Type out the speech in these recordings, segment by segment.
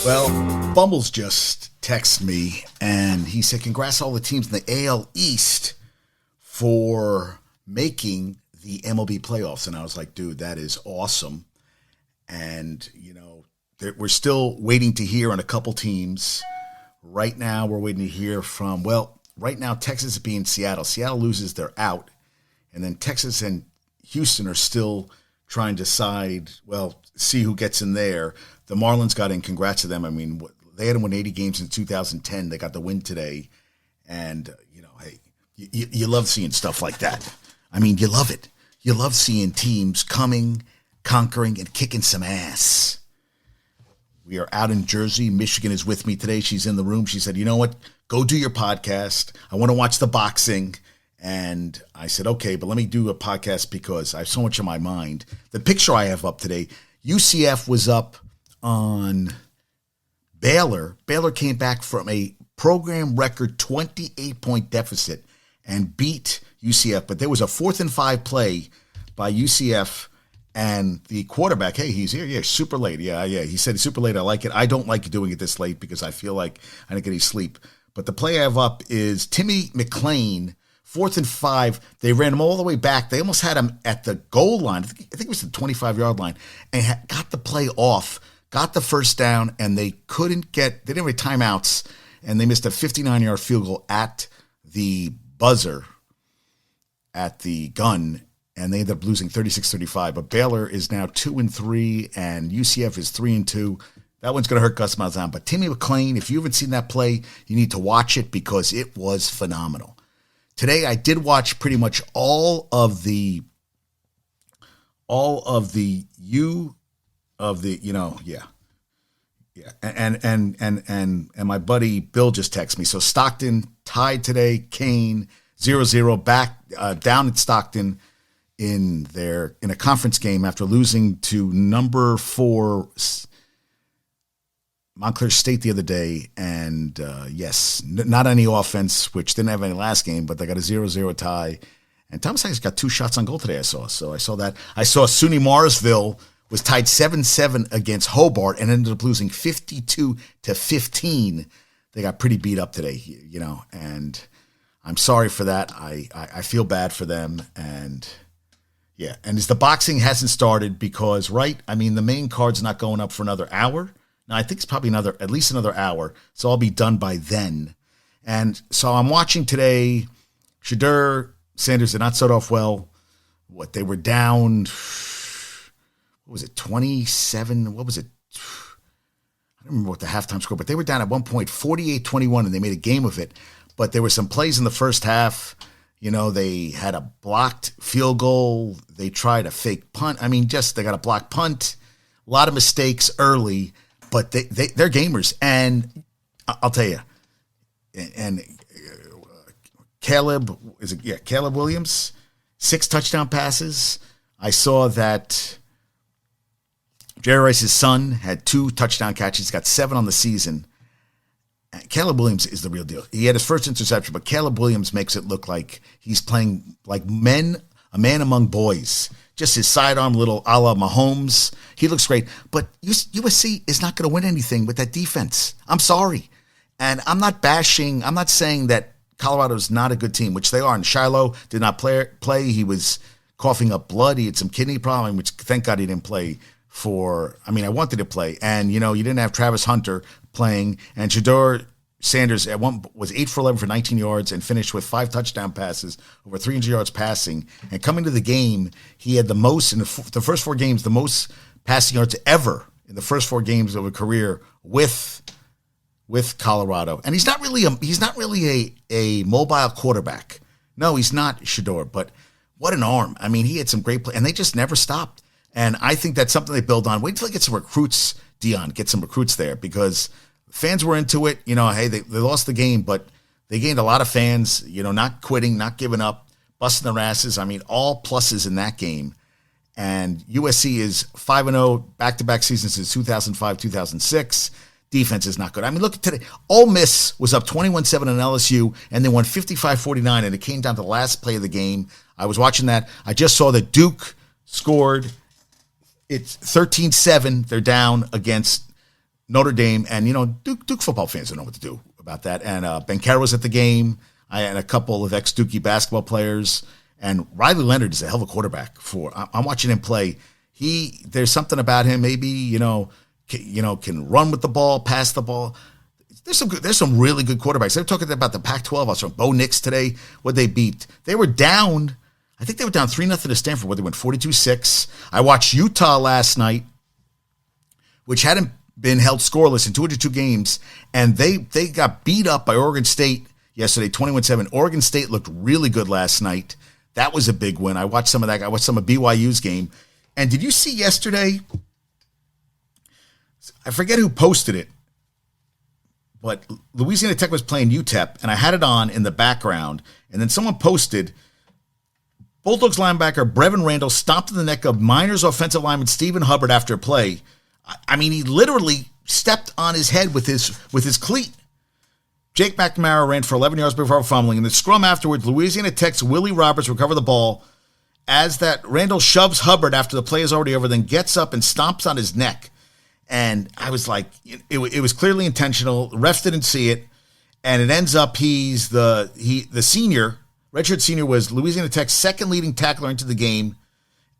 Well, Bumbles just texted me, and he said, congrats to all the teams in the AL East for making the MLB playoffs. And I was like, dude, that is awesome. And, we're still waiting to hear on a couple teams. Right now, we're waiting to hear from, right now, Texas is being Seattle. Seattle loses, they're out. And then Texas and Houston are still trying to decide, see who gets in there. The Marlins got in. Congrats to them. I mean, they had to win 80 games in 2010. They got the win today. And, hey, you love seeing stuff like that. I mean, you love it. You love seeing teams coming, conquering, and kicking some ass. We are out in Jersey. Michigan is with me today. She's in the room. She said, you know what? Go do your podcast. I want to watch the boxing. And I said, okay, but let me do a podcast because I have so much on my mind. The picture I have up today, UCF was up on Baylor. Baylor came back from a program record 28-point deficit and beat UCF. But there was a 4th and 5 play by UCF. And the quarterback, hey, he's here. Yeah, super late. Yeah. He said super late. I like it. I don't like doing it this late because I feel like I didn't get any sleep. But the play I have up is Timmy McClain, 4th and 5. They ran him all the way back. They almost had him at the goal line. I think it was the 25-yard line. And got the play off, got the first down, and they didn't have any timeouts. And they missed a 59-yard field goal at the buzzer, at the gun. And they ended up losing 36-35. But Baylor is now 2-3, and UCF is 3-2. That one's going to hurt Gus Malzahn. But Timmy McClain, if you haven't seen that play, you need to watch it because it was phenomenal. Today, I did watch pretty much all of the And my buddy Bill just texted me. So Stockton tied today. Kane 0-0 back down at Stockton in a conference game after losing to number 4 Montclair State the other day. And not any offense, which didn't have any last game, but they got a 0-0 tie. And Thomas Hanks got 2 shots on goal today, I saw. So I saw that. I saw SUNY Morrisville was tied 7-7 against Hobart and ended up losing 52-15. They got pretty beat up today, and I'm sorry for that. I feel bad for them. And yeah, and as the boxing hasn't started because, the main card's not going up for another hour. Now, I think it's probably at least another hour, so I'll be done by then. And so I'm watching today. Shedeur, Sanders did not start off well. They were down, 27? What was it? I don't remember what the halftime score, but they were down at one point, 48-21, and they made a game of it. But there were some plays in the first half. They had a blocked field goal. They tried a fake punt. They got a blocked punt. A lot of mistakes early, but they're gamers. And I'll tell you, and Caleb Williams, 6 touchdown passes. I saw that Jerry Rice's son had 2 touchdown catches, got 7 on the season. Caleb Williams is the real deal. He had his first interception, but Caleb Williams makes it look like he's playing like a man among boys. Just his sidearm, little a la Mahomes. He looks great. But USC is not going to win anything with that defense. I'm sorry. And I'm not saying that Colorado's not a good team, which they are. And Shiloh did not play. He was coughing up blood. He had some kidney problem, which thank God he didn't play I wanted to play. And, you didn't have Travis Hunter playing. And Shedeur Sanders was 8 for 11 for 19 yards and finished with 5 touchdown passes, over 300 yards passing. And coming to the game, he had the most in the first 4 games, the most passing yards ever in the first 4 games of a career with Colorado. And he's not really a mobile quarterback. No, he's not Shedeur, but what an arm. He had some great play, and they just never stopped. And I think that's something they build on. Wait till they get some recruits, Dion, get some recruits there because fans were into it. Hey, they lost the game, but they gained a lot of fans, not quitting, not giving up, busting their asses. All pluses in that game. And USC is 5-0, back-to-back seasons since 2005, 2006. Defense is not good. Look at today. Ole Miss was up 21-7 on LSU, and they won 55-49, and it came down to the last play of the game. I was watching that. I just saw that Duke scored. It's 13-7. They're down against Notre Dame, and Duke football fans don't know what to do about that. And Ben Carroll was at the game. I had a couple of ex-Dookie basketball players, and Riley Leonard is a hell of a quarterback. I'm watching him play. There's something about him. Maybe can run with the ball, pass the ball. There's some really good quarterbacks. They're talking about the Pac-12. I was from Bo Nix today. What they beat? They were down. I think they were down 3-0 to Stanford. Where they went 42-6. I watched Utah last night, which hadn't been held scoreless in 202 games, and they got beat up by Oregon State yesterday, 21-7. Oregon State looked really good last night. That was a big win. I watched some of that. I watched some of BYU's game. And did you see yesterday? I forget who posted it, but Louisiana Tech was playing UTEP, and I had it on in the background, and then someone posted, Bulldogs linebacker Brevin Randall stomped in the neck of Miners offensive lineman Stephen Hubbard after a play. I mean, he literally stepped on his head with his cleat. Jake McNamara ran for 11 yards before fumbling. In the scrum afterwards, Louisiana Tech's Willie Roberts recovered the ball as that Randall shoves Hubbard after the play is already over, then gets up and stomps on his neck. And I was like, it was clearly intentional. The refs didn't see it. And it ends up he's the senior, redshirt senior, was Louisiana Tech's second leading tackler into the game.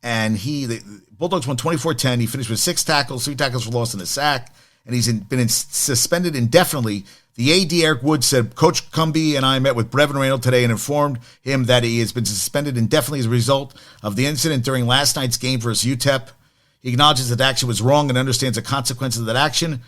And the Bulldogs won 24-10. He finished with 6 tackles, 3 tackles for loss, and a sack. And he's been suspended indefinitely. The AD, Eric Wood, said, Coach Cumby and I met with Brevin Randall today and informed him that he has been suspended indefinitely as a result of the incident during last night's game versus UTEP. He acknowledges that action was wrong and understands the consequences of that action.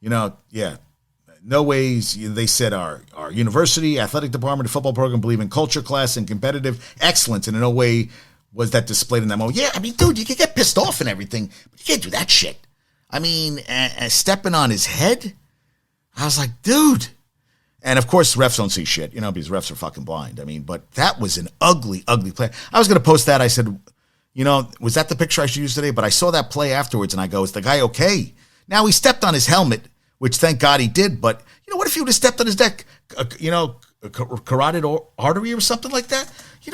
No ways, they said, our university, athletic department, and football program believe in culture, class, and competitive excellence, and in no way was that displayed in that moment. Yeah, I mean, dude, you can get pissed off and everything, but you can't do that shit. I mean, stepping on his head, I was like, dude. And, of course, refs don't see shit, because refs are fucking blind. I mean, but that was an ugly, ugly play. I was going to post that. I said, was that the picture I should use today? But I saw that play afterwards, and I go, is the guy okay? Now, he stepped on his helmet, which thank God he did, but, what if he would have stepped on his neck, a carotid artery or something like that? You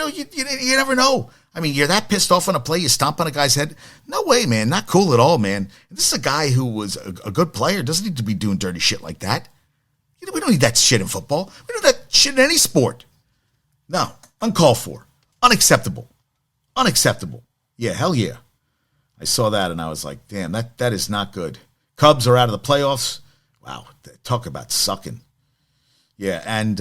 never know. I mean, you're that pissed off on a play, you stomp on a guy's head. No way, man. Not cool at all, man. This is a guy who was a good player. Doesn't need to be doing dirty shit like that. We don't need that shit in football. We don't need that shit in any sport. No. Uncalled for. Unacceptable. Yeah, hell yeah. I saw that and I was like, damn, that is not good. Cubs are out of the playoffs. Wow. Talk about sucking. Yeah, and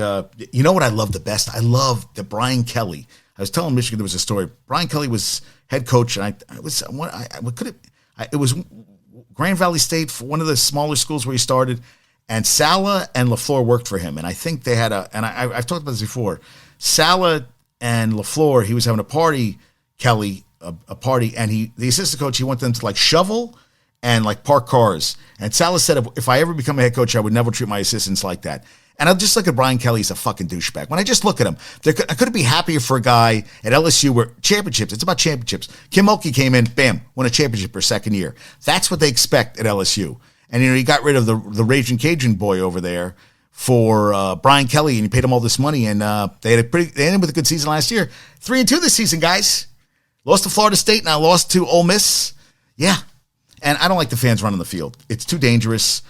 you know what I love the best? I love that Brian Kelly. I was telling Michigan there was a story. Brian Kelly was head coach, and it was Grand Valley State, for one of the smaller schools where he started, and Sala and LaFleur worked for him, and I think they had I've talked about this before. Sala and LaFleur, he was having a party, Kelly, a party, and the assistant coach, he wanted them to like shovel and like park cars. And Sala said, if I ever become a head coach, I would never treat my assistants like that. And I'll just look at Brian Kelly, he's a fucking douchebag. When I just look at him, I couldn't be happier for a guy at LSU where championships, it's about championships. Kim Mulkey came in, bam, won a championship her second year. That's what they expect at LSU. And, he got rid of the Raging Cajun boy over there for Brian Kelly, and he paid him all this money. And they ended with a good season last year. 3-2 this season, guys. Lost to Florida State, now lost to Ole Miss. Yeah. And I don't like the fans running the field. It's too dangerous.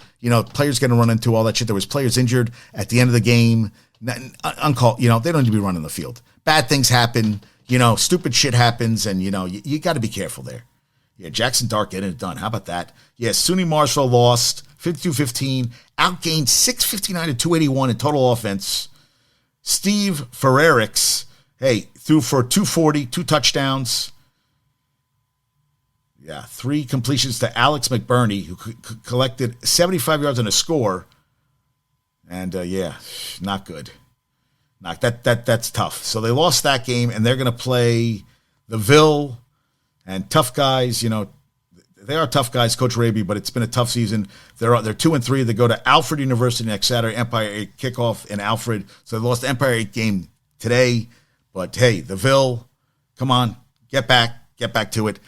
Players getting run into, all that shit. There was players injured at the end of the game. Uncalled. They don't need to be running the field. Bad things happen. Stupid shit happens, and, you got to be careful there. Yeah, Jackson Dart getting it done. How about that? Yeah, SUNY Marshall lost 52-15, outgained 659 to 281 in total offense. Steve Ferrerix, threw for 240, 2 touchdowns. Yeah, 3 completions to Alex McBurney, who collected 75 yards and a score. And, not good. That's tough. So they lost that game, and they're going to play the Ville and tough guys. They are tough guys, Coach Raby, but it's been a tough season. They're 2-3. They go to Alfred University next Saturday, Empire 8 kickoff in Alfred. So they lost the Empire 8 game today. But, hey, the Ville, come on, get back to it.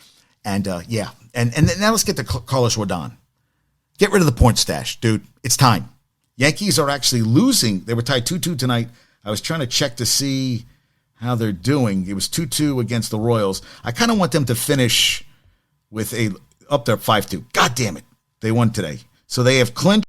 And, and now let's get to Carlos Rodon. Get rid of the point stash, dude. It's time. Yankees are actually losing. They were tied 2-2 tonight. I was trying to check to see how they're doing. It was 2-2 against the Royals. I kind of want them to finish with up there 5-2. God damn it. They won today. So they have clinched